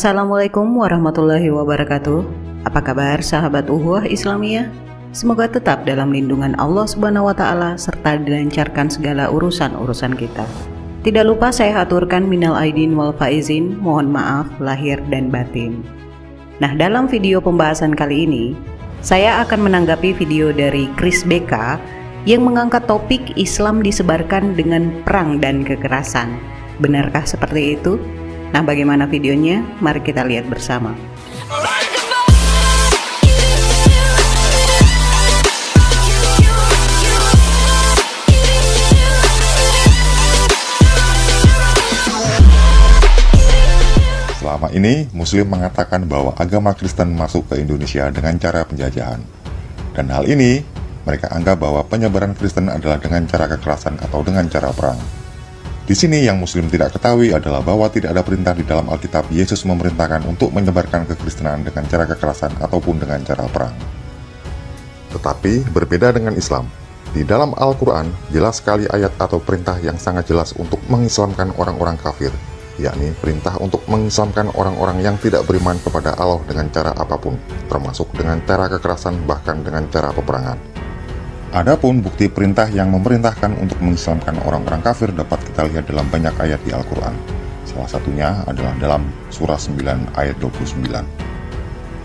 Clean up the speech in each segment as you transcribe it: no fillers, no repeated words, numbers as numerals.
Assalamualaikum warahmatullahi wabarakatuh. Apa kabar sahabat Ukhuwah Islamiyah? Semoga tetap dalam lindungan Allah Subhanahu wa Ta'ala serta dilancarkan segala urusan-urusan kita. Tidak lupa saya aturkan minal aidin wal faizin, mohon maaf lahir dan batin. Nah, dalam video pembahasan kali ini saya akan menanggapi video dari Chris BK yang mengangkat topik Islam disebarkan dengan perang dan kekerasan. Benarkah seperti itu? Nah, bagaimana videonya? Mari kita lihat bersama. Selama ini, Muslim mengatakan bahwa agama Kristen masuk ke Indonesia dengan cara penjajahan. Dan hal ini, mereka anggap bahwa penyebaran Kristen adalah dengan cara kekerasan atau dengan cara perang. Di sini yang Muslim tidak ketahui adalah bahwa tidak ada perintah di dalam Alkitab Yesus memerintahkan untuk menyebarkan kekristenan dengan cara kekerasan ataupun dengan cara perang. Tetapi berbeda dengan Islam. Di dalam Al-Quran, jelas sekali ayat atau perintah yang sangat jelas untuk mengislamkan orang-orang kafir, yakni perintah untuk mengislamkan orang-orang yang tidak beriman kepada Allah dengan cara apapun, termasuk dengan cara kekerasan bahkan dengan cara peperangan. Adapun bukti perintah yang memerintahkan untuk mengislamkan orang-orang kafir dapat kita lihat dalam banyak ayat di Al-Quran. Salah satunya adalah dalam surah 9 ayat 29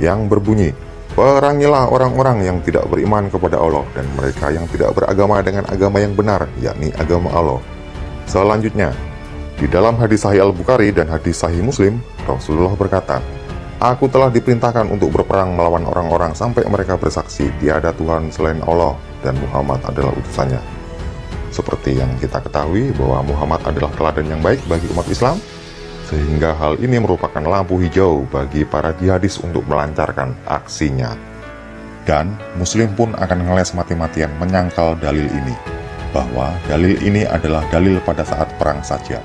yang berbunyi, "Perangilah orang-orang yang tidak beriman kepada Allah dan mereka yang tidak beragama dengan agama yang benar, yakni agama Allah." Selanjutnya, di dalam hadis Sahih Al-Bukhari dan hadis Sahih Muslim, Rasulullah berkata, "Aku telah diperintahkan untuk berperang melawan orang-orang sampai mereka bersaksi tiada Tuhan selain Allah dan Muhammad adalah utusannya." Seperti yang kita ketahui bahwa Muhammad adalah teladan yang baik bagi umat Islam, sehingga hal ini merupakan lampu hijau bagi para jihadis untuk melancarkan aksinya. Dan Muslim pun akan ngeles mati-matian menyangkal dalil ini, bahwa dalil ini adalah dalil pada saat perang saja.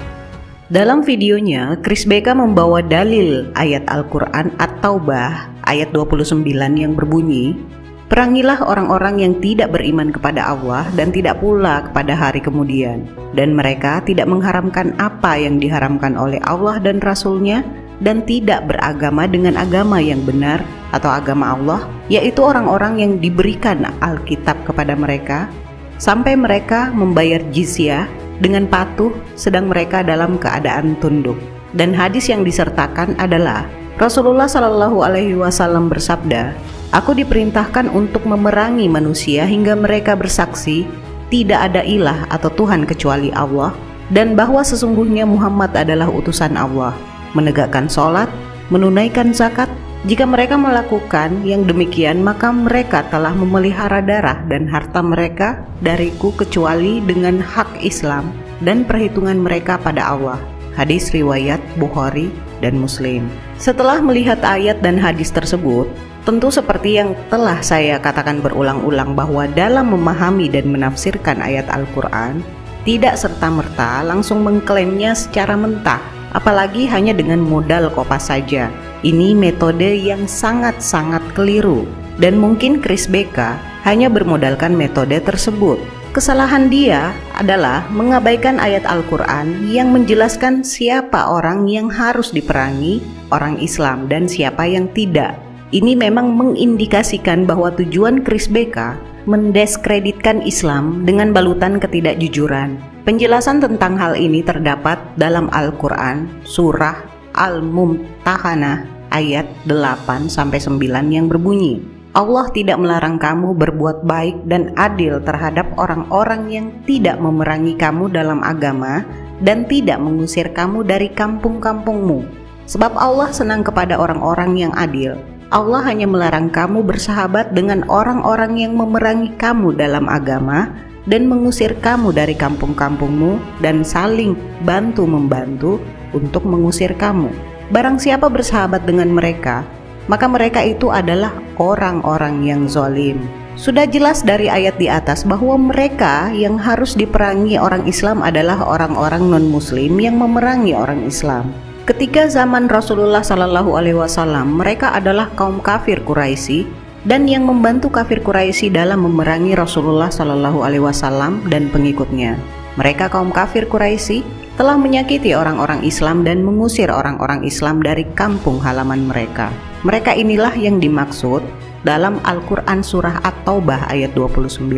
Dalam videonya, Chris BK membawa dalil ayat Al-Quran At-Taubah ayat 29 yang berbunyi, "Perangilah orang-orang yang tidak beriman kepada Allah dan tidak pula kepada hari kemudian, dan mereka tidak mengharamkan apa yang diharamkan oleh Allah dan Rasul-Nya, dan tidak beragama dengan agama yang benar atau agama Allah, yaitu orang-orang yang diberikan Alkitab kepada mereka, sampai mereka membayar jizyah dengan patuh sedang mereka dalam keadaan tunduk." Dan hadis yang disertakan adalah Rasulullah Shallallahu Alaihi Wasallam bersabda, "Aku diperintahkan untuk memerangi manusia hingga mereka bersaksi tidak ada ilah atau Tuhan kecuali Allah, dan bahwa sesungguhnya Muhammad adalah utusan Allah, menegakkan sholat, menunaikan zakat. Jika mereka melakukan yang demikian, maka mereka telah memelihara darah dan harta mereka dariku kecuali dengan hak Islam dan perhitungan mereka pada Allah." Hadis riwayat Bukhari dan Muslim. Setelah melihat ayat dan hadis tersebut, tentu seperti yang telah saya katakan berulang-ulang bahwa dalam memahami dan menafsirkan ayat Al-Quran, tidak serta-merta langsung mengklaimnya secara mentah, apalagi hanya dengan modal kopas saja. Ini metode yang sangat-sangat keliru, dan mungkin Chris BK hanya bermodalkan metode tersebut. Kesalahan dia adalah mengabaikan ayat Al-Quran yang menjelaskan siapa orang yang harus diperangi, orang Islam, dan siapa yang tidak. Ini memang mengindikasikan bahwa tujuan Chris BK mendiskreditkan Islam dengan balutan ketidakjujuran. Penjelasan tentang hal ini terdapat dalam Al-Quran surah Al-Mumtahanah ayat 8-9 yang berbunyi, "Allah tidak melarang kamu berbuat baik dan adil terhadap orang-orang yang tidak memerangi kamu dalam agama dan tidak mengusir kamu dari kampung-kampungmu. Sebab Allah senang kepada orang-orang yang adil. Allah hanya melarang kamu bersahabat dengan orang-orang yang memerangi kamu dalam agama dan mengusir kamu dari kampung-kampungmu dan saling bantu-membantu untuk mengusir kamu. Barang siapa bersahabat dengan mereka, maka mereka itu adalah orang-orang yang zalim." Sudah jelas dari ayat di atas bahwa mereka yang harus diperangi orang Islam adalah orang-orang non-Muslim yang memerangi orang Islam. Ketika zaman Rasulullah Shallallahu Alaihi Wasallam, mereka adalah kaum kafir Quraisy dan yang membantu kafir Quraisy dalam memerangi Rasulullah Shallallahu Alaihi Wasallam dan pengikutnya. Mereka kaum kafir Quraisy telah menyakiti orang-orang Islam dan mengusir orang-orang Islam dari kampung halaman mereka. Mereka inilah yang dimaksud dalam Al-Quran surah At-Taubah ayat 29.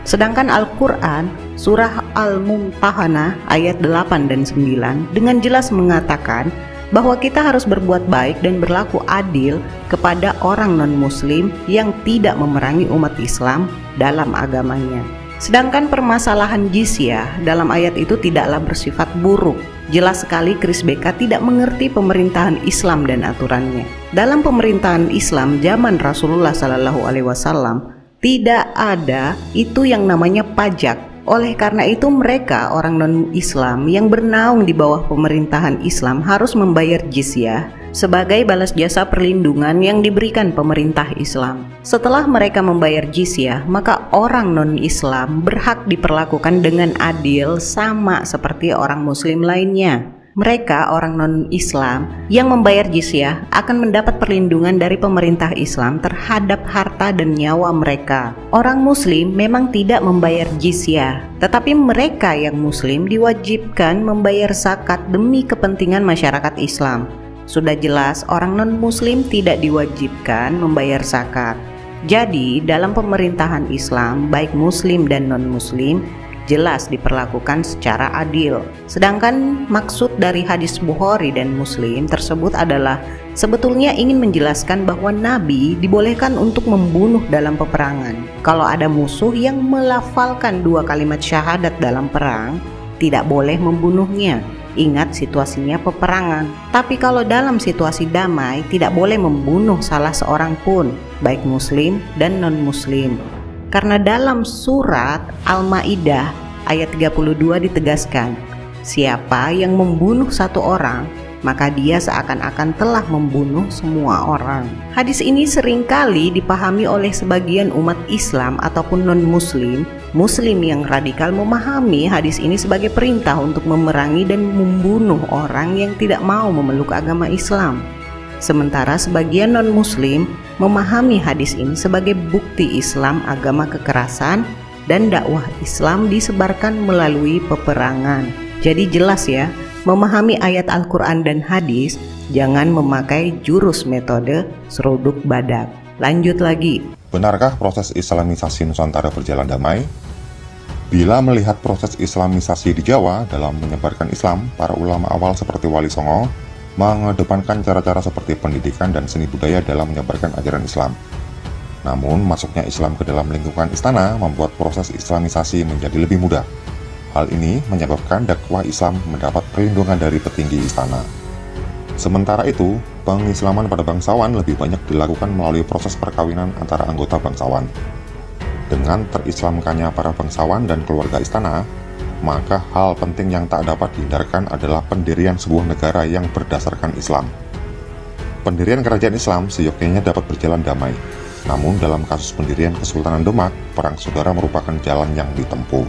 Sedangkan Al-Quran surah Al-Mumtahanah ayat 8 dan 9 dengan jelas mengatakan bahwa kita harus berbuat baik dan berlaku adil kepada orang non-muslim yang tidak memerangi umat Islam dalam agamanya. Sedangkan permasalahan jizyah dalam ayat itu tidaklah bersifat buruk. Jelas sekali Chris BK tidak mengerti pemerintahan Islam dan aturannya. Dalam pemerintahan Islam zaman Rasulullah SAW tidak ada itu yang namanya pajak. Oleh karena itu mereka orang non-Islam yang bernaung di bawah pemerintahan Islam harus membayar jizyah sebagai balas jasa perlindungan yang diberikan pemerintah Islam. Setelah mereka membayar jizyah, maka orang non-Islam berhak diperlakukan dengan adil sama seperti orang muslim lainnya. Mereka orang non-Islam yang membayar jizyah akan mendapat perlindungan dari pemerintah Islam terhadap harta dan nyawa mereka. Orang muslim memang tidak membayar jizyah, tetapi mereka yang muslim diwajibkan membayar zakat demi kepentingan masyarakat Islam. Sudah jelas orang non-muslim tidak diwajibkan membayar zakat. Jadi dalam pemerintahan Islam baik muslim dan non-muslim jelas diperlakukan secara adil. Sedangkan maksud dari hadis Bukhari dan Muslim tersebut adalah sebetulnya ingin menjelaskan bahwa Nabi dibolehkan untuk membunuh dalam peperangan. Kalau ada musuh yang melafalkan 2 kalimat syahadat dalam perang, tidak boleh membunuhnya. Ingat situasinya peperangan. Tapi kalau dalam situasi damai tidak boleh membunuh salah seorang pun, baik muslim dan non-muslim. Karena dalam surat Al-Maidah ayat 32 ditegaskan, siapa yang membunuh satu orang, maka dia seakan-akan telah membunuh semua orang. Hadis ini seringkali dipahami oleh sebagian umat Islam ataupun non-muslim. Muslim yang radikal memahami hadis ini sebagai perintah untuk memerangi dan membunuh orang yang tidak mau memeluk agama Islam. Sementara sebagian non-muslim memahami hadis ini sebagai bukti Islam agama kekerasan dan dakwah Islam disebarkan melalui peperangan. Jadi jelas ya, memahami ayat Al-Quran dan hadis, jangan memakai jurus metode seruduk badak. Lanjut lagi. Benarkah proses Islamisasi Nusantara berjalan damai? Bila melihat proses Islamisasi di Jawa dalam menyebarkan Islam, para ulama awal seperti Wali Songo mengedepankan cara-cara seperti pendidikan dan seni budaya dalam menyebarkan ajaran Islam. Namun, masuknya Islam ke dalam lingkungan istana membuat proses Islamisasi menjadi lebih mudah. Hal ini menyebabkan dakwah Islam mendapat perlindungan dari petinggi istana. Sementara itu, pengislaman pada bangsawan lebih banyak dilakukan melalui proses perkawinan antara anggota bangsawan. Dengan terislamkannya para bangsawan dan keluarga istana, maka hal penting yang tak dapat dihindarkan adalah pendirian sebuah negara yang berdasarkan Islam. Pendirian kerajaan Islam seyogyanya dapat berjalan damai. Namun dalam kasus pendirian Kesultanan Demak, perang saudara merupakan jalan yang ditempuh.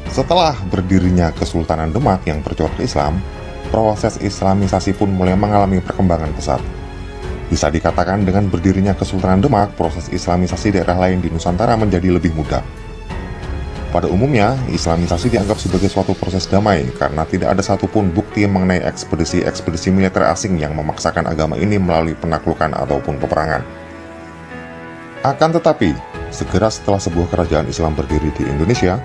Setelah berdirinya Kesultanan Demak yang bercorak Islam, proses Islamisasi pun mulai mengalami perkembangan pesat. Bisa dikatakan dengan berdirinya Kesultanan Demak, proses Islamisasi daerah lain di Nusantara menjadi lebih mudah. Pada umumnya, Islamisasi dianggap sebagai suatu proses damai karena tidak ada satupun bukti mengenai ekspedisi-ekspedisi militer asing yang memaksakan agama ini melalui penaklukan ataupun peperangan. Akan tetapi, segera setelah sebuah kerajaan Islam berdiri di Indonesia,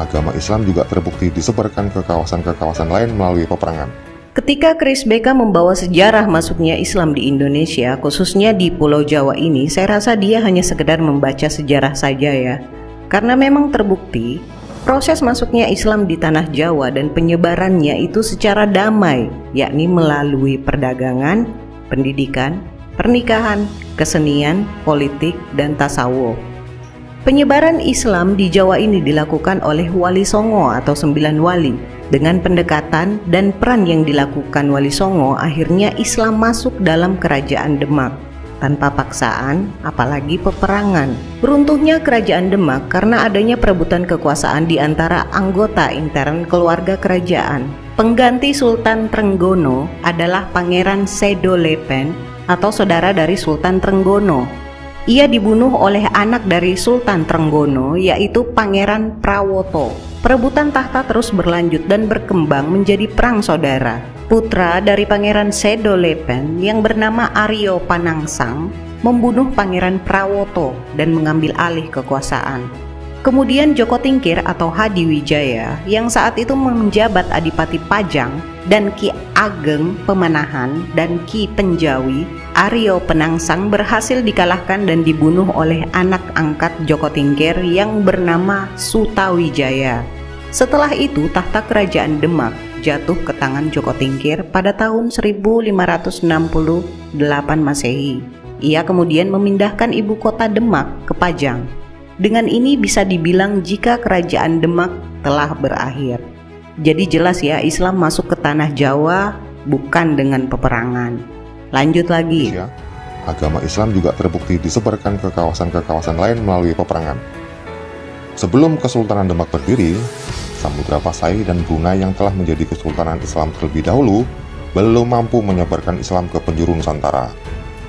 agama Islam juga terbukti disebarkan ke kawasan-kawasan lain melalui peperangan. Ketika Chris BK membawa sejarah masuknya Islam di Indonesia, khususnya di Pulau Jawa ini, saya rasa dia hanya sekedar membaca sejarah saja ya. Karena memang terbukti, proses masuknya Islam di tanah Jawa dan penyebarannya itu secara damai, yakni melalui perdagangan, pendidikan, pernikahan, kesenian, politik, dan tasawuf. Penyebaran Islam di Jawa ini dilakukan oleh Wali Songo atau 9 wali. Dengan pendekatan dan peran yang dilakukan Wali Songo, akhirnya Islam masuk dalam kerajaan Demak tanpa paksaan, apalagi peperangan. Beruntungnya kerajaan Demak karena adanya perebutan kekuasaan di antara anggota intern keluarga kerajaan. Pengganti Sultan Trenggono adalah Pangeran Sedo Lepen atau saudara dari Sultan Trenggono. Ia dibunuh oleh anak dari Sultan Trenggono, yaitu Pangeran Prawoto. Perebutan tahta terus berlanjut dan berkembang menjadi perang saudara. Putra dari Pangeran Sedolepen yang bernama Aryo Panangsang membunuh Pangeran Prawoto dan mengambil alih kekuasaan. Kemudian Joko Tingkir atau Hadiwijaya yang saat itu menjabat Adipati Pajang dan Ki Ageng Pemanahan dan Ki Penjawi, Aryo Penangsang berhasil dikalahkan dan dibunuh oleh anak angkat Joko Tingkir yang bernama Sutawijaya. Setelah itu tahta kerajaan Demak jatuh ke tangan Joko Tingkir pada tahun 1568 Masehi. Ia kemudian memindahkan ibu kota Demak ke Pajang. Dengan ini bisa dibilang jika kerajaan Demak telah berakhir. Jadi jelas ya, Islam masuk ke tanah Jawa bukan dengan peperangan. Lanjut lagi. Agama Islam juga terbukti disebarkan ke kawasan-kawasan lain melalui peperangan. Sebelum Kesultanan Demak berdiri, Samudra Pasai dan Brunei yang telah menjadi Kesultanan Islam terlebih dahulu belum mampu menyebarkan Islam ke penjuru Nusantara.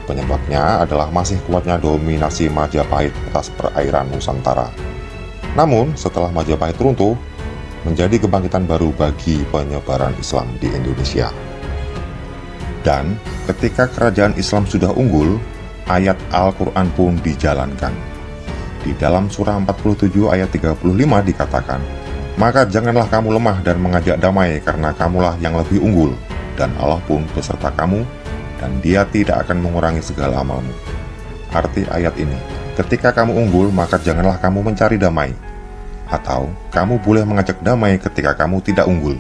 Penyebabnya adalah masih kuatnya dominasi Majapahit atas perairan Nusantara. Namun, setelah Majapahit runtuh, menjadi kebangkitan baru bagi penyebaran Islam di Indonesia. Dan ketika kerajaan Islam sudah unggul, ayat Al-Quran pun dijalankan. Di dalam surah 47 ayat 35 dikatakan, "Maka janganlah kamu lemah dan mengajak damai, karena kamulah yang lebih unggul, dan Allah pun beserta kamu, dan Dia tidak akan mengurangi segala amalmu." Arti ayat ini, ketika kamu unggul, maka janganlah kamu mencari damai. Atau, kamu boleh mengajak damai ketika kamu tidak unggul.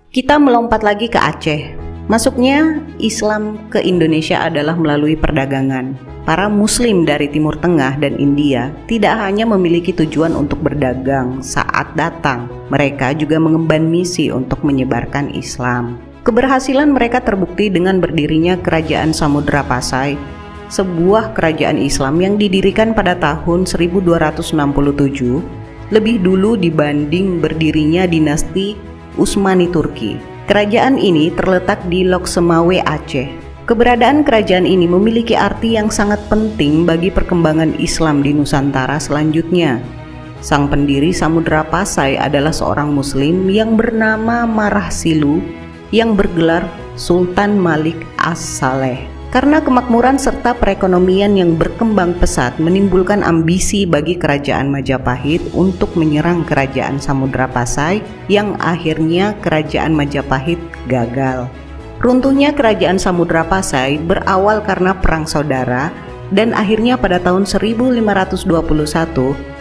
Kita melompat lagi ke Aceh. Masuknya Islam ke Indonesia adalah melalui perdagangan. Para Muslim dari Timur Tengah dan India tidak hanya memiliki tujuan untuk berdagang saat datang, mereka juga mengemban misi untuk menyebarkan Islam. Keberhasilan mereka terbukti dengan berdirinya Kerajaan Samudra Pasai, sebuah kerajaan Islam yang didirikan pada tahun 1267, lebih dulu dibanding berdirinya dinasti Utsmani Turki. Kerajaan ini terletak di Loksemawe, Aceh. Keberadaan kerajaan ini memiliki arti yang sangat penting bagi perkembangan Islam di Nusantara selanjutnya. Sang pendiri Samudra Pasai adalah seorang Muslim yang bernama Marah Silu yang bergelar Sultan Malik As-Saleh. Karena kemakmuran serta perekonomian yang berkembang pesat menimbulkan ambisi bagi kerajaan Majapahit untuk menyerang kerajaan Samudra Pasai yang akhirnya kerajaan Majapahit gagal. Runtuhnya kerajaan Samudra Pasai berawal karena perang saudara dan akhirnya pada tahun 1521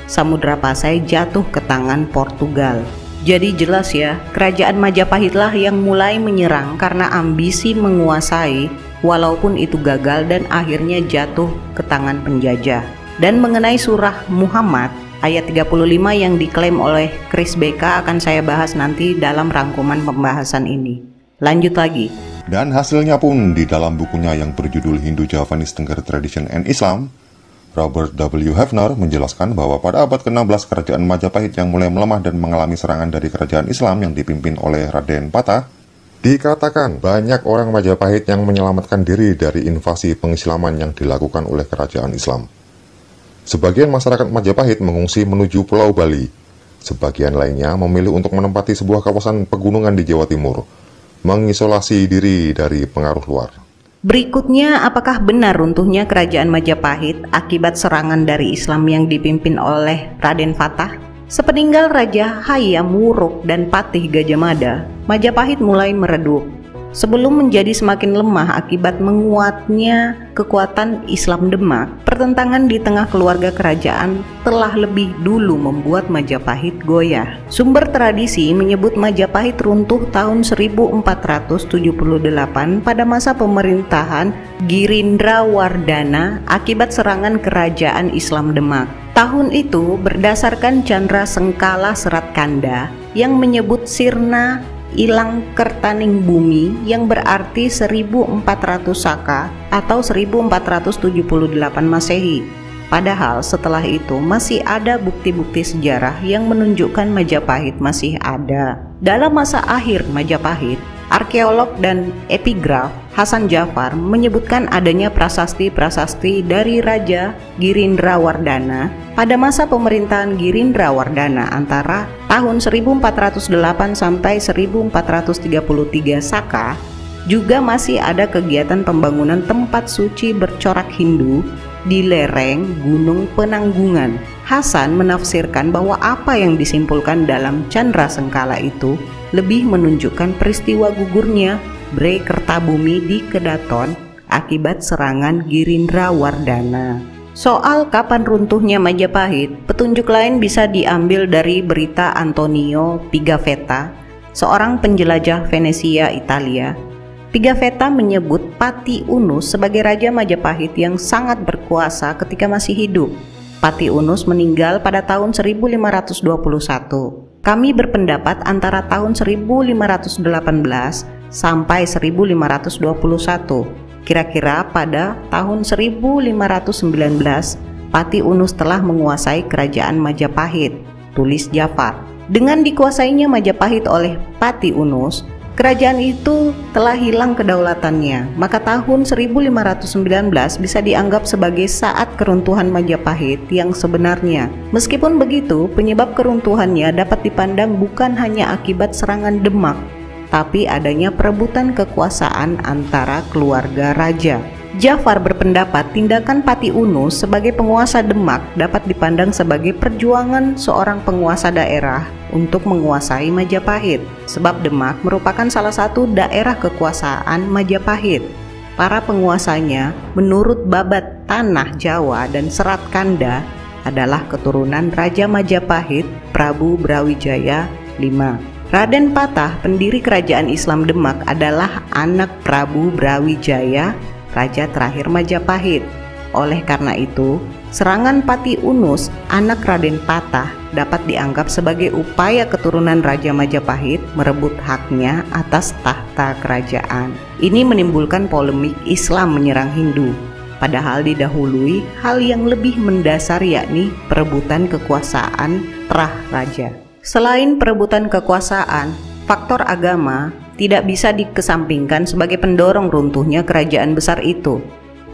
Samudra Pasai jatuh ke tangan Portugal. Jadi jelas ya, kerajaan Majapahitlah yang mulai menyerang karena ambisi menguasai, walaupun itu gagal dan akhirnya jatuh ke tangan penjajah. Dan mengenai surah Muhammad ayat 35 yang diklaim oleh Chris BK akan saya bahas nanti dalam rangkuman pembahasan ini. Lanjut lagi. Dan hasilnya pun di dalam bukunya yang berjudul Hindu-Javanese Tengger Tradition and Islam, Robert W. Hefner menjelaskan bahwa pada abad ke-16 kerajaan Majapahit yang mulai melemah dan mengalami serangan dari kerajaan Islam yang dipimpin oleh Raden Patah, dikatakan banyak orang Majapahit yang menyelamatkan diri dari invasi pengislaman yang dilakukan oleh kerajaan Islam. Sebagian masyarakat Majapahit mengungsi menuju Pulau Bali, sebagian lainnya memilih untuk menempati sebuah kawasan pegunungan di Jawa Timur, mengisolasi diri dari pengaruh luar. Berikutnya, apakah benar runtuhnya kerajaan Majapahit akibat serangan dari Islam yang dipimpin oleh Raden Patah? Sepeninggal Raja Hayam Wuruk dan Patih Gajah Mada, Majapahit mulai meredup. Sebelum menjadi semakin lemah akibat menguatnya kekuatan Islam Demak, pertentangan di tengah keluarga kerajaan telah lebih dulu membuat Majapahit goyah. Sumber tradisi menyebut Majapahit runtuh tahun 1478 pada masa pemerintahan Girindra Wardana akibat serangan kerajaan Islam Demak. Tahun itu berdasarkan Chandra Sengkala Serat Kanda yang menyebut Sirna Ilang Kertaning Bumi yang berarti 1400 Saka atau 1478 Masehi. Padahal setelah itu masih ada bukti-bukti sejarah yang menunjukkan Majapahit masih ada. Dalam masa akhir Majapahit, Arkeolog dan epigraf Hasan Jafar menyebutkan adanya prasasti-prasasti dari Raja Girindrawardhana pada masa pemerintahan Girindrawardhana antara tahun 1408 sampai 1433 Saka. Juga masih ada kegiatan pembangunan tempat suci bercorak Hindu di lereng Gunung Penanggungan. Hasan menafsirkan bahwa apa yang disimpulkan dalam Candra Sengkala itu lebih menunjukkan peristiwa gugurnya Bre Kertabumi di Kedaton akibat serangan Girindrawardhana. Soal kapan runtuhnya Majapahit, petunjuk lain bisa diambil dari berita Antonio Pigafetta, seorang penjelajah Venesia, Italia. Pigafetta menyebut Pati Unus sebagai Raja Majapahit yang sangat berkuasa ketika masih hidup. Pati Unus meninggal pada tahun 1521. Kami berpendapat antara tahun 1518 sampai 1521. Kira-kira pada tahun 1519, Pati Unus telah menguasai kerajaan Majapahit, tulis Jafar. Dengan dikuasainya Majapahit oleh Pati Unus, kerajaan itu telah hilang kedaulatannya, maka tahun 1519 bisa dianggap sebagai saat keruntuhan Majapahit yang sebenarnya. Meskipun begitu, penyebab keruntuhannya dapat dipandang bukan hanya akibat serangan Demak, tapi adanya perebutan kekuasaan antara keluarga raja. Jafar berpendapat tindakan Pati Unus sebagai penguasa Demak dapat dipandang sebagai perjuangan seorang penguasa daerah untuk menguasai Majapahit, sebab Demak merupakan salah satu daerah kekuasaan Majapahit. Para penguasanya menurut babat tanah Jawa dan Serat Kanda adalah keturunan Raja Majapahit Prabu Brawijaya V. Raden Patah, pendiri kerajaan Islam Demak, adalah anak Prabu Brawijaya, raja terakhir Majapahit. Oleh karena itu, serangan Pati Unus, anak Raden Patah, dapat dianggap sebagai upaya keturunan Raja Majapahit merebut haknya atas tahta kerajaan. Ini menimbulkan polemik Islam menyerang Hindu, padahal didahului hal yang lebih mendasar, yakni perebutan kekuasaan terah raja. Selain perebutan kekuasaan, faktor agama tidak bisa dikesampingkan sebagai pendorong runtuhnya kerajaan besar itu.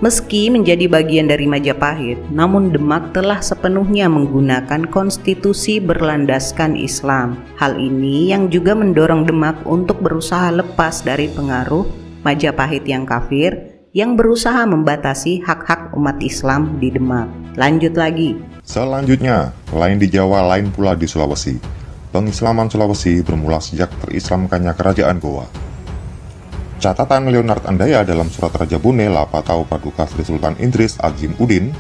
Meski menjadi bagian dari Majapahit, namun Demak telah sepenuhnya menggunakan konstitusi berlandaskan Islam. Hal ini yang juga mendorong Demak untuk berusaha lepas dari pengaruh Majapahit yang kafir yang berusaha membatasi hak-hak umat Islam di Demak. Lanjut lagi. Selanjutnya, lain di Jawa, lain pula di Sulawesi. Pengislaman Sulawesi bermula sejak terislamkannya kerajaan Goa. Catatan Leonard Andaya dalam surat Raja Bune Lapatau Paduka Sri Sultan Idris Agim Udin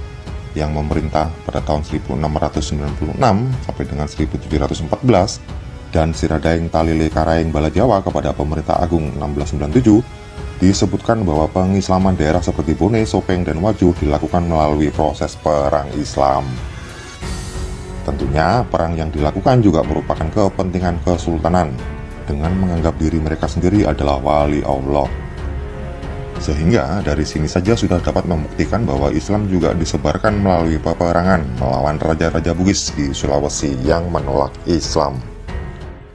yang memerintah pada tahun 1696 sampai dengan 1714 dan Siradaeng Talile Karaeng Bala Jawa kepada Pemerintah Agung 1697 disebutkan bahwa pengislaman daerah seperti Bone, Sopeng, dan Wajo dilakukan melalui proses perang Islam. Tentunya perang yang dilakukan juga merupakan kepentingan kesultanan dengan menganggap diri mereka sendiri adalah wali Allah. Sehingga dari sini saja sudah dapat membuktikan bahwa Islam juga disebarkan melalui peperangan melawan raja-raja Bugis di Sulawesi yang menolak Islam.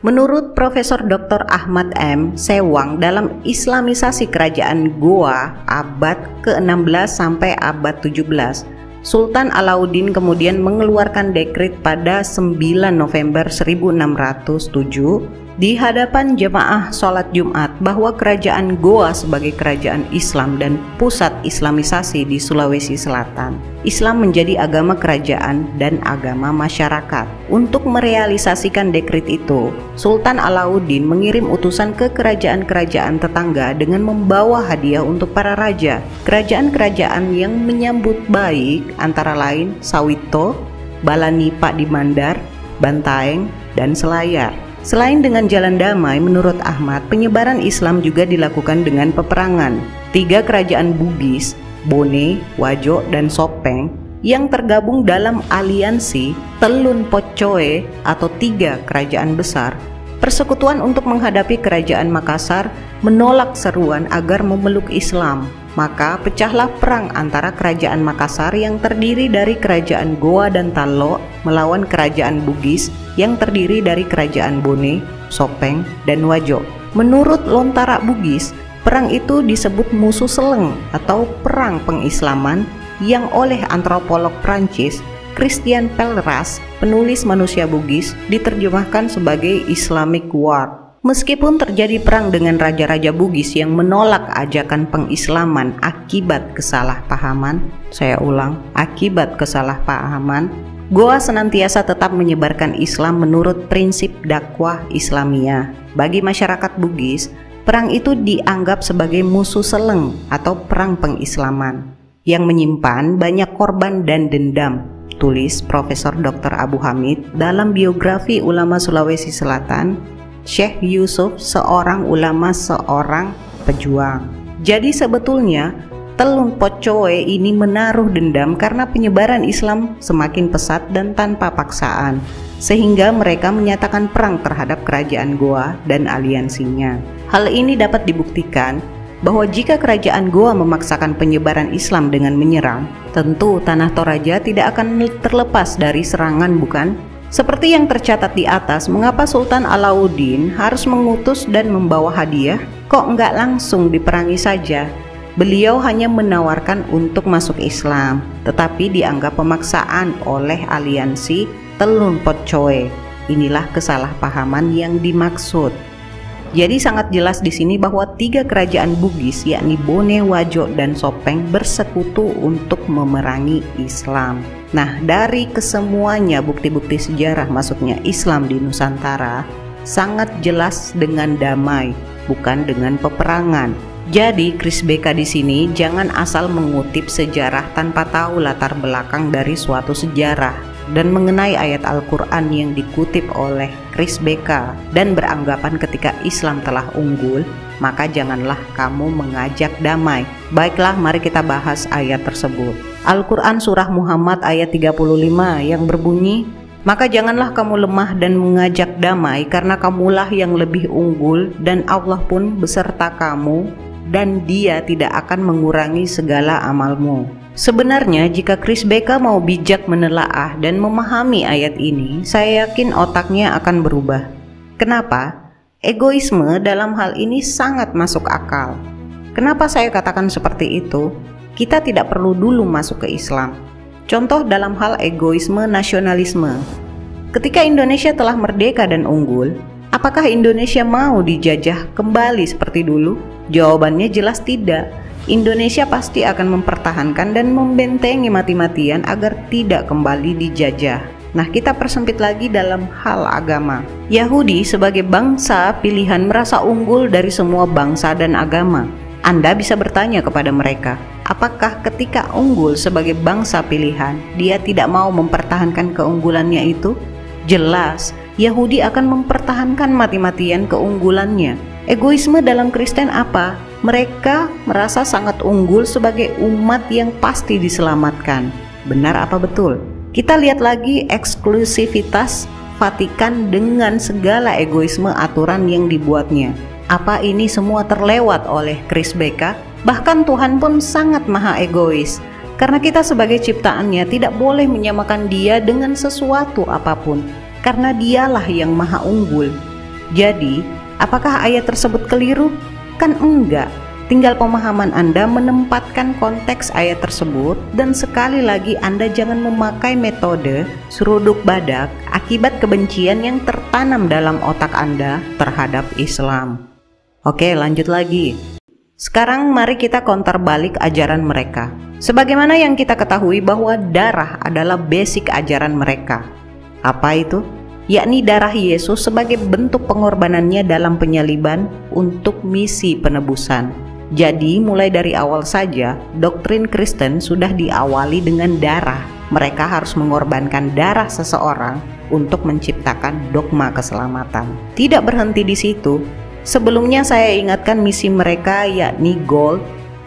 Menurut Profesor Dr. Ahmad M. Sewang dalam Islamisasi Kerajaan Goa abad ke-16 sampai abad 17, Sultan Alauddin kemudian mengeluarkan dekret pada 9 November 1607 di hadapan jemaah sholat Jumat bahwa kerajaan Goa sebagai kerajaan Islam dan pusat Islamisasi di Sulawesi Selatan. Islam menjadi agama kerajaan dan agama masyarakat. Untuk merealisasikan dekret itu, Sultan Alauddin mengirim utusan ke kerajaan-kerajaan tetangga dengan membawa hadiah untuk para raja. Kerajaan-kerajaan yang menyambut baik antara lain Sawito, Balanipa di Mandar, Bantaeng, dan Selayar. Selain dengan jalan damai, menurut Ahmad, penyebaran Islam juga dilakukan dengan peperangan. 3 kerajaan Bugis, Bone, Wajo, dan Sopeng yang tergabung dalam aliansi Telun Pocoe atau 3 kerajaan besar, persekutuan untuk menghadapi kerajaan Makassar menolak seruan agar memeluk Islam. Maka pecahlah perang antara kerajaan Makassar yang terdiri dari kerajaan Goa dan Tallo melawan kerajaan Bugis yang terdiri dari kerajaan Bone, Sopeng, dan Wajo. Menurut Lontara Bugis, perang itu disebut musuh seleng atau perang pengislaman yang oleh antropolog Prancis Christian Pelleras, penulis manusia Bugis, diterjemahkan sebagai Islamic War. Meskipun terjadi perang dengan raja-raja Bugis yang menolak ajakan pengislaman akibat kesalahpahaman, saya ulang, akibat kesalahpahaman, Goa senantiasa tetap menyebarkan Islam menurut prinsip dakwah Islamiyah. Bagi masyarakat Bugis, perang itu dianggap sebagai musuh seleng atau perang pengislaman yang menyimpan banyak korban dan dendam, tulis Profesor Dr. Abu Hamid dalam biografi ulama Sulawesi Selatan, Syekh Yusuf, seorang ulama, seorang pejuang. Jadi sebetulnya Telun Pocowe ini menaruh dendam karena penyebaran Islam semakin pesat dan tanpa paksaan, sehingga mereka menyatakan perang terhadap kerajaan Goa dan aliansinya. Hal ini dapat dibuktikan bahwa jika kerajaan Goa memaksakan penyebaran Islam dengan menyerang, tentu Tanah Toraja tidak akan terlepas dari serangan, bukan? Seperti yang tercatat di atas, mengapa Sultan Alauddin harus mengutus dan membawa hadiah? Kok nggak langsung diperangi saja? Beliau hanya menawarkan untuk masuk Islam, tetapi dianggap pemaksaan oleh aliansi Telun Pocowe. Inilah kesalahpahaman yang dimaksud. Jadi sangat jelas di sini bahwa tiga kerajaan Bugis, yakni Bone, Wajo, dan Sopeng, bersekutu untuk memerangi Islam. Nah, dari kesemuanya bukti-bukti sejarah masuknya Islam di Nusantara sangat jelas dengan damai, bukan dengan peperangan. Jadi Chris BK di sini jangan asal mengutip sejarah tanpa tahu latar belakang dari suatu sejarah dan mengenai ayat Al-Quran yang dikutip oleh Chris BK dan beranggapan ketika Islam telah unggul, maka janganlah kamu mengajak damai. Baiklah, mari kita bahas ayat tersebut. Al-Quran Surah Muhammad ayat 35 yang berbunyi, "Maka janganlah kamu lemah dan mengajak damai, karena kamulah yang lebih unggul dan Allah pun beserta kamu, dan Dia tidak akan mengurangi segala amalmu." Sebenarnya jika Chris BK mau bijak menelaah dan memahami ayat ini, saya yakin otaknya akan berubah. Kenapa? Egoisme dalam hal ini sangat masuk akal. Kenapa saya katakan seperti itu? Kita tidak perlu dulu masuk ke Islam. Contoh dalam hal egoisme nasionalisme. Ketika Indonesia telah merdeka dan unggul, apakah Indonesia mau dijajah kembali seperti dulu? Jawabannya jelas tidak. Indonesia pasti akan mempertahankan dan membentengi mati-matian agar tidak kembali dijajah. Nah, kita persempit lagi dalam hal agama. Yahudi sebagai bangsa pilihan merasa unggul dari semua bangsa dan agama. Anda bisa bertanya kepada mereka, apakah ketika unggul sebagai bangsa pilihan, dia tidak mau mempertahankan keunggulannya itu? Jelas, Yahudi akan mempertahankan mati-matian keunggulannya. Egoisme dalam Kristen apa? Mereka merasa sangat unggul sebagai umat yang pasti diselamatkan. Benar apa betul? Kita lihat lagi eksklusivitas Vatikan dengan segala egoisme aturan yang dibuatnya. Apa ini semua terlewat oleh Chris BK? Bahkan Tuhan pun sangat maha egois. Karena kita sebagai ciptaannya tidak boleh menyamakan Dia dengan sesuatu apapun, karena Dialah yang maha unggul. Jadi, apakah ayat tersebut keliru? Kan enggak. Tinggal pemahaman Anda menempatkan konteks ayat tersebut, dan sekali lagi Anda jangan memakai metode seruduk badak akibat kebencian yang tertanam dalam otak Anda terhadap Islam. Oke, lanjut lagi. Sekarang mari kita counter balik ajaran mereka. Sebagaimana yang kita ketahui bahwa darah adalah basic ajaran mereka. Apa itu? Yakni darah Yesus sebagai bentuk pengorbanannya dalam penyaliban untuk misi penebusan. Jadi mulai dari awal saja doktrin Kristen sudah diawali dengan darah. Mereka harus mengorbankan darah seseorang untuk menciptakan dogma keselamatan. Tidak berhenti di situ. Sebelumnya saya ingatkan misi mereka, yakni Gold,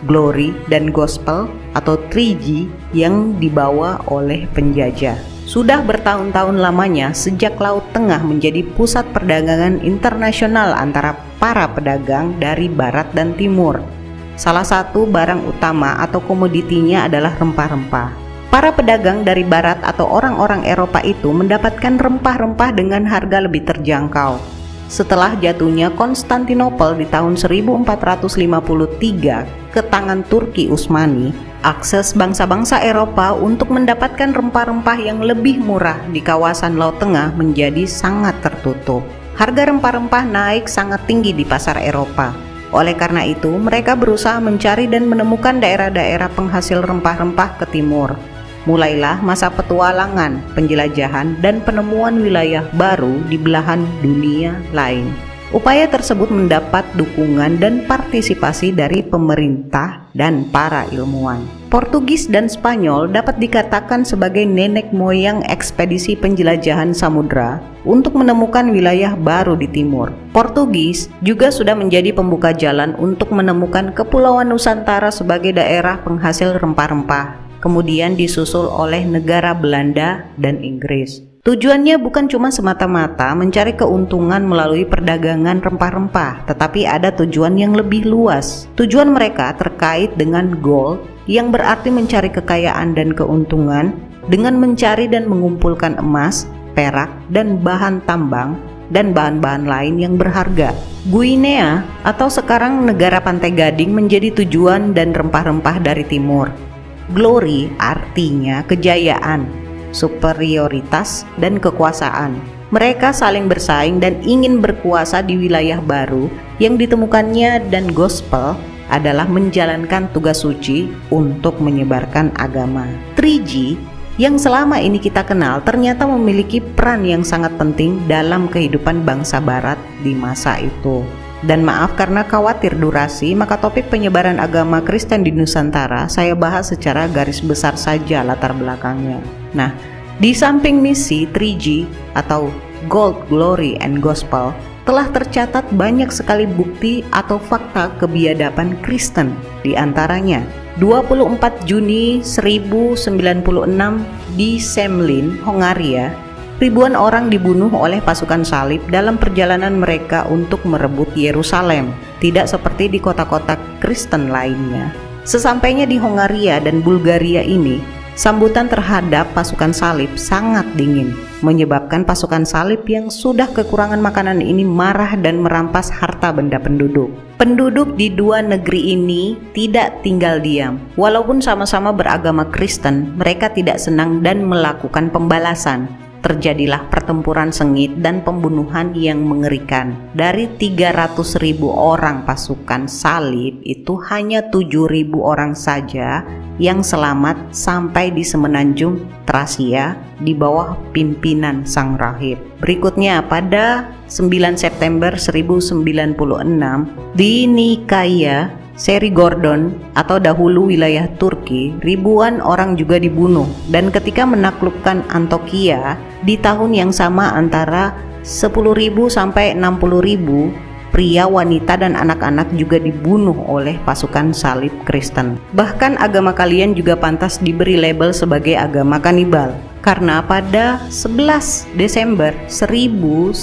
Glory, dan Gospel atau 3G yang dibawa oleh penjajah. Sudah bertahun-tahun lamanya sejak Laut Tengah menjadi pusat perdagangan internasional antara para pedagang dari barat dan timur. Salah satu barang utama atau komoditinya adalah rempah-rempah. Para pedagang dari barat atau orang-orang Eropa itu mendapatkan rempah-rempah dengan harga lebih terjangkau. setelah jatuhnya Konstantinopel di tahun 1453 ke tangan Turki Utsmani, akses bangsa-bangsa Eropa untuk mendapatkan rempah-rempah yang lebih murah di kawasan Laut Tengah menjadi sangat tertutup. Harga rempah-rempah naik sangat tinggi di pasar Eropa. Oleh karena itu, mereka berusaha mencari dan menemukan daerah-daerah penghasil rempah-rempah ke timur. Mulailah masa petualangan, penjelajahan, dan penemuan wilayah baru di belahan dunia lain. Upaya tersebut mendapat dukungan dan partisipasi dari pemerintah dan para ilmuwan. Portugis dan Spanyol dapat dikatakan sebagai nenek moyang ekspedisi penjelajahan samudra untuk menemukan wilayah baru di timur. Portugis juga sudah menjadi pembuka jalan untuk menemukan Kepulauan Nusantara sebagai daerah penghasil rempah-rempah, kemudian disusul oleh negara Belanda dan Inggris. Tujuannya bukan cuma semata-mata mencari keuntungan melalui perdagangan rempah-rempah, tetapi ada tujuan yang lebih luas. Tujuan mereka terkait dengan gold, yang berarti mencari kekayaan dan keuntungan dengan mencari dan mengumpulkan emas, perak, dan bahan tambang, dan bahan-bahan lain yang berharga. Guinea atau sekarang negara Pantai Gading menjadi tujuan dan rempah-rempah dari timur. Glory artinya kejayaan, superioritas, dan kekuasaan. Mereka saling bersaing dan ingin berkuasa di wilayah baru yang ditemukannya, dan gospel adalah menjalankan tugas suci untuk menyebarkan agama. 3G yang selama ini kita kenal ternyata memiliki peran yang sangat penting dalam kehidupan bangsa barat di masa itu. Dan maaf karena khawatir durasi, maka topik penyebaran agama Kristen di Nusantara saya bahas secara garis besar saja latar belakangnya. Nah, di samping misi 3G atau Gold, Glory, and Gospel, telah tercatat banyak sekali bukti atau fakta kebiadaban Kristen. Di antaranya 24 Juni 1096 di Semlin, Hongaria, ribuan orang dibunuh oleh pasukan salib dalam perjalanan mereka untuk merebut Yerusalem, tidak seperti di kota-kota Kristen lainnya. Sesampainya di Hongaria dan Bulgaria ini, sambutan terhadap pasukan salib sangat dingin, menyebabkan pasukan salib yang sudah kekurangan makanan ini marah dan merampas harta benda penduduk. Penduduk di dua negeri ini tidak tinggal diam. Walaupun sama-sama beragama Kristen, mereka tidak senang dan melakukan pembalasan. Terjadilah pertempuran sengit dan pembunuhan yang mengerikan. Dari 300.000 orang pasukan salib itu hanya 7.000 orang saja yang selamat sampai di semenanjung Tracia di bawah pimpinan sang rahib. Berikutnya pada 9 September 1096 di Nikaya Seri Gordon atau dahulu wilayah Turki, ribuan orang juga dibunuh, dan ketika menaklukkan Antokia di tahun yang sama antara 10.000 sampai 60.000 pria, wanita, dan anak-anak juga dibunuh oleh pasukan salib Kristen. Bahkan agama kalian juga pantas diberi label sebagai agama kanibal, karena pada 11 Desember 1098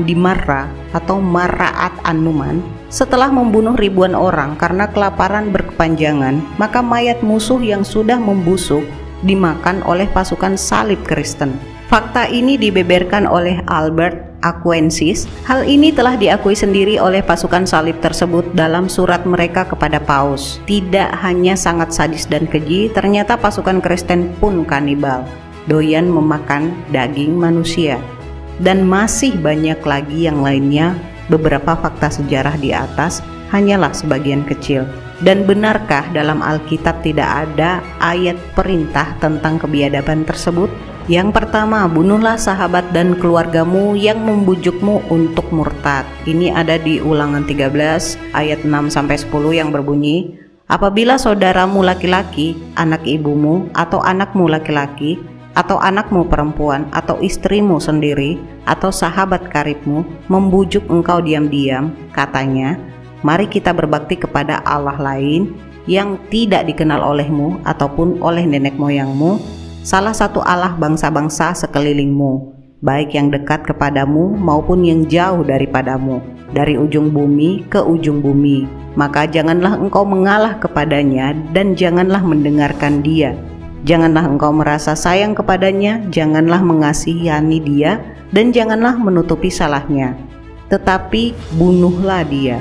di Marra atau Maraat Anuman, setelah membunuh ribuan orang karena kelaparan berkepanjangan, maka mayat musuh yang sudah membusuk dimakan oleh pasukan salib Kristen. Fakta ini dibeberkan oleh Albert Aquensis. Hal ini telah diakui sendiri oleh pasukan salib tersebut dalam surat mereka kepada Paus. Tidak hanya sangat sadis dan keji, ternyata pasukan Kristen pun kanibal, doyan memakan daging manusia. Dan masih banyak lagi yang lainnya. Beberapa fakta sejarah di atas hanyalah sebagian kecil. Dan benarkah dalam Alkitab tidak ada ayat perintah tentang kebiadaban tersebut? Yang pertama, bunuhlah sahabat dan keluargamu yang membujukmu untuk murtad. Ini ada di Ulangan 13 ayat 6-10 yang berbunyi, apabila saudaramu laki-laki, anak ibumu, atau anakmu laki-laki, atau anakmu perempuan, atau istrimu sendiri, atau sahabat karibmu membujuk engkau diam-diam, katanya, mari kita berbakti kepada Allah lain yang tidak dikenal olehmu ataupun oleh nenek moyangmu, salah satu Allah bangsa-bangsa sekelilingmu, baik yang dekat kepadamu maupun yang jauh daripadamu, dari ujung bumi ke ujung bumi. Maka janganlah engkau mengalah kepadanya dan janganlah mendengarkan dia. Janganlah engkau merasa sayang kepadanya, janganlah mengasihani dia, dan janganlah menutupi salahnya. tetapi bunuhlah dia.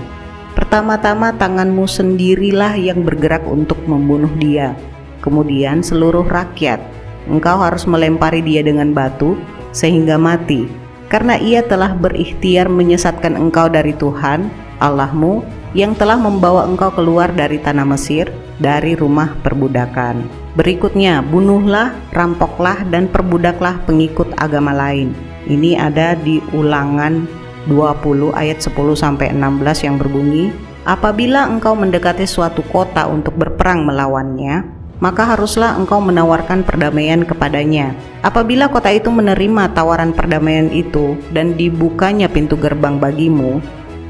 Pertama-tama tanganmu sendirilah yang bergerak untuk membunuh dia, kemudian seluruh rakyat. Engkau harus melempari dia dengan batu sehingga mati, karena ia telah berikhtiar menyesatkan engkau dari Tuhan Allahmu yang telah membawa engkau keluar dari tanah Mesir, dari rumah perbudakan. Berikutnya, bunuhlah, rampoklah, dan perbudaklah pengikut agama lain. Ini ada di Ulangan 20 ayat 10-16 yang berbunyi, apabila engkau mendekati suatu kota untuk berperang melawannya, maka haruslah engkau menawarkan perdamaian kepadanya. Apabila kota itu menerima tawaran perdamaian itu dan dibukanya pintu gerbang bagimu,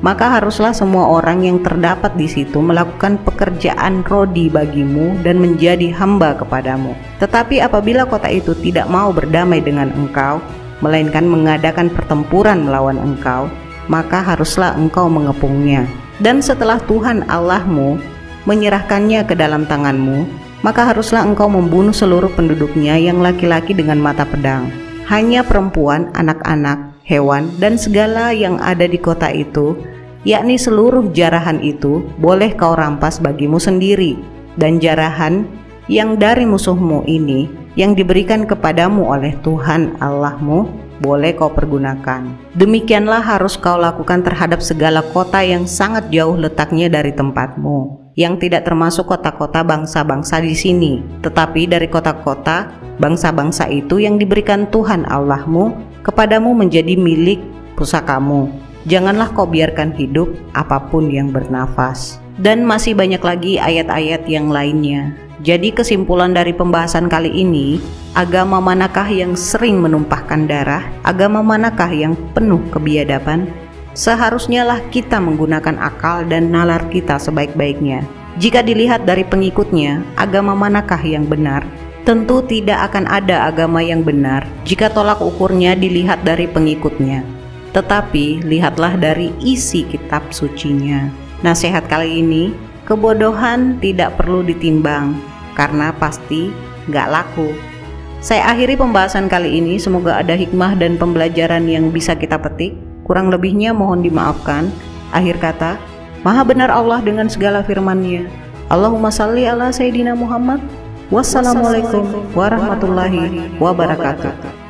maka haruslah semua orang yang terdapat di situ melakukan pekerjaan rodi bagimu dan menjadi hamba kepadamu. Tetapi apabila kota itu tidak mau berdamai dengan engkau, melainkan mengadakan pertempuran melawan engkau, maka haruslah engkau mengepungnya. Dan setelah Tuhan Allahmu menyerahkannya ke dalam tanganmu, maka haruslah engkau membunuh seluruh penduduknya yang laki-laki dengan mata pedang. Hanya perempuan, anak-anak, hewan, dan segala yang ada di kota itu, yakni seluruh jarahan itu, boleh kau rampas bagimu sendiri, dan jarahan yang dari musuhmu ini, yang diberikan kepadamu oleh Tuhan Allahmu, boleh kau pergunakan. Demikianlah harus kau lakukan terhadap segala kota yang sangat jauh letaknya dari tempatmu, yang tidak termasuk kota-kota bangsa-bangsa di sini, tetapi dari kota-kota bangsa-bangsa itu yang diberikan Tuhan Allahmu kepadamu menjadi milik pusakamu. Janganlah kau biarkan hidup apapun yang bernafas. Dan masih banyak lagi ayat-ayat yang lainnya. Jadi kesimpulan dari pembahasan kali ini, agama manakah yang sering menumpahkan darah? Agama manakah yang penuh kebiadaban? Seharusnya lah kita menggunakan akal dan nalar kita sebaik-baiknya. Jika dilihat dari pengikutnya, agama manakah yang benar? Tentu tidak akan ada agama yang benar jika tolak ukurnya dilihat dari pengikutnya. Tetapi lihatlah dari isi kitab sucinya. Nasihat kali ini, kebodohan tidak perlu ditimbang karena pasti gak laku. Saya akhiri pembahasan kali ini, semoga ada hikmah dan pembelajaran yang bisa kita petik. Kurang lebihnya mohon dimaafkan. Akhir kata, Maha benar Allah dengan segala firman-Nya. Allahumma salli ala Sayyidina Muhammad. Wassalamualaikum warahmatullahi wabarakatuh.